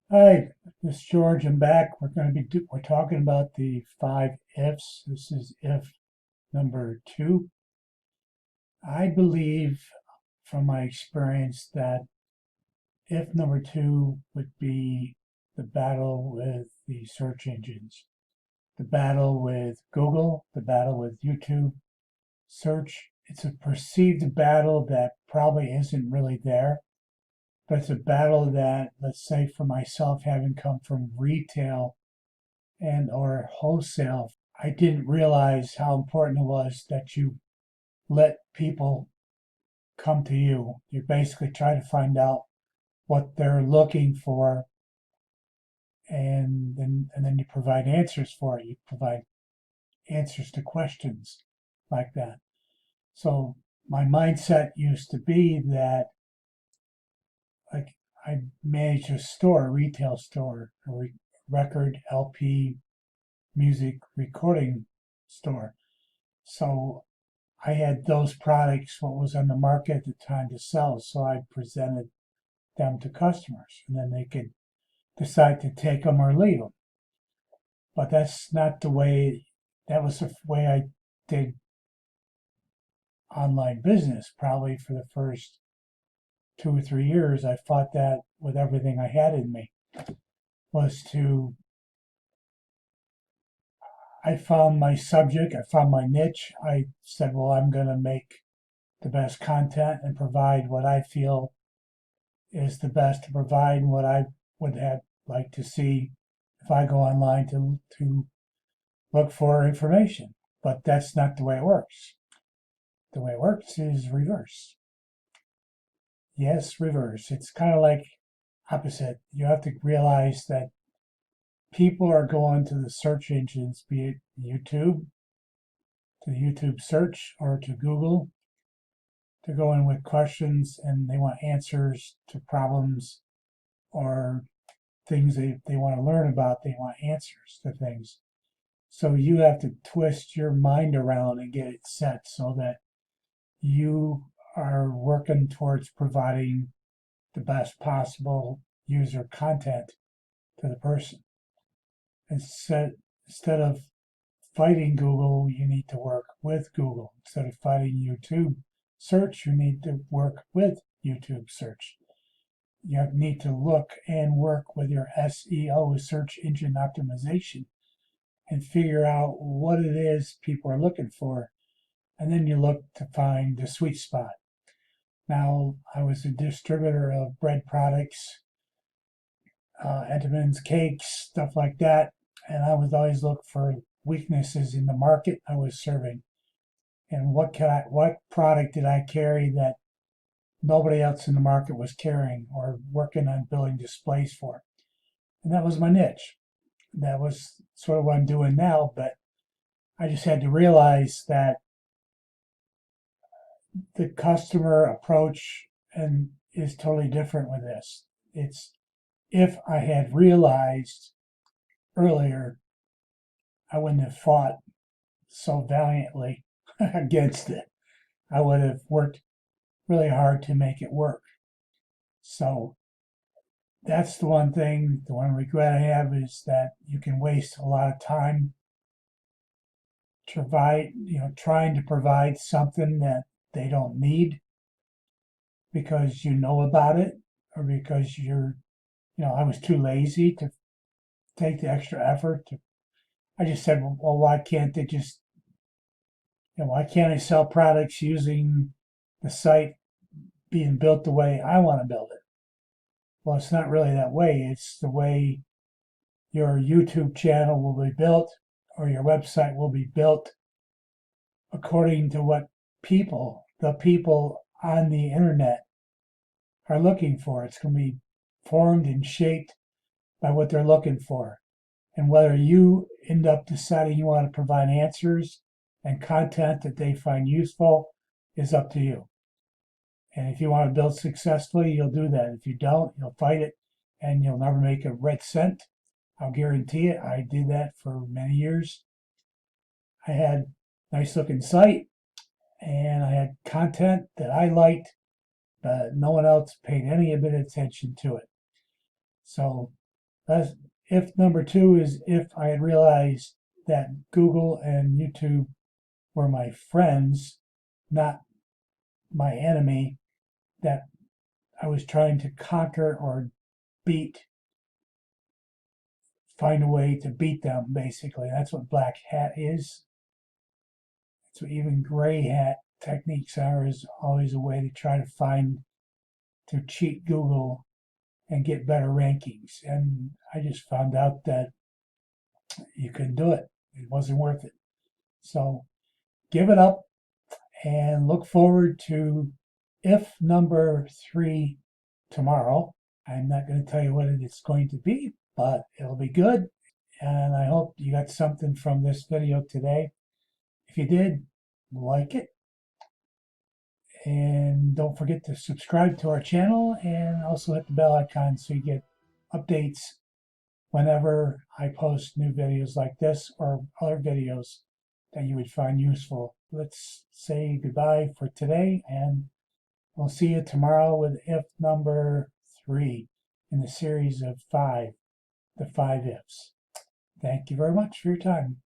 Hi, this is George. I'm back. We're talking about the five ifs. This is if number two. I believe from my experience that if number two would be the battle with the search engines, the battle with Google, the battle with YouTube search. It's a perceived battle that probably isn't really there, but it's a battle that, let's say for myself, having come from retail and or wholesale, I didn't realize how important it was that you let people come to you. You basically try to find out what they're looking for, and then you provide answers for it. You provide answers to questions like that. So my mindset used to be that, like, I managed a store, a retail store, record, LP, music recording store. So I had those products, what was on the market at the time to sell. So I presented them to customers and then they could decide to take them or leave them. But that's not the way, that was the way I did online business probably for the first 2 or 3 years. I fought that with everything I had in me, was to, I found my subject, I found my niche. I said, well, I'm going to make the best content and provide what I feel is the best to provide and what I would have like to see if I go online to look for information. But that's not the way it works. The way it works is reverse. Yes, reverse. It's kind of like opposite. You have to realize that people are going to the search engines, be it YouTube, to the YouTube search, or to Google, to go in with questions and they want answers to problems or things they want to learn about. They want answers to things. So you have to twist your mind around and get it set so that you are working towards providing the best possible user content to the person. Instead of fighting Google, you need to work with Google. Instead of fighting YouTube search, you need to work with YouTube search. You need to look and work with your SEO, search engine optimization, and figure out what it is people are looking for. And then you look to find the sweet spot. Now, I was a distributor of bread products, Entenmann's cakes, stuff like that. And I was always look for weaknesses in the market I was serving. And what product did I carry that nobody else in the market was carrying or working on building displays for? And that was my niche. That was sort of what I'm doing now, but I just had to realize that the customer approach and is totally different with this. It's if I had realized earlier, I wouldn't have fought so valiantly against it. I would have worked really hard to make it work. So that's the one thing, the one regret I have is that you can waste a lot of time trying to provide something that they don't need because you know about it or because I was too lazy to take the extra effort to. I just said, well, why can't they just, why can't I sell products using the site being built the way I want to build it? Well, it's not really that way. It's the way your YouTube channel will be built or your website will be built according to what the people on the internet are looking for. It's going to be formed and shaped by what they're looking for. And whether you end up deciding you want to provide answers and content that they find useful is up to you. And if you want to build successfully, you'll do that. If you don't, you'll fight it and you'll never make a red cent. I'll guarantee it. I did that for many years. I had a nice looking site and I had content that I liked, but no one else paid any bit of attention to it. So That's, if number two is if I had realized that Google and YouTube were my friends, not my enemy, that I was trying to conquer or beat, find a way to beat them, basically. That's what black hat is. That's what even gray hat techniques are, is always a way to try to find, to cheat Google and get better rankings. And I just found out that you couldn't do it. It wasn't worth it. So give it up and look forward to if number three tomorrow. I'm not going to tell you what it's going to be, but it'll be good. And I hope you got something from this video today. If you did, like it. And don't forget to subscribe to our channel and also hit the bell icon so you get updates whenever I post new videos like this or other videos that you would find useful. Let's say goodbye for today, and we'll see you tomorrow with if number three in the series of five, the five ifs. Thank you very much for your time.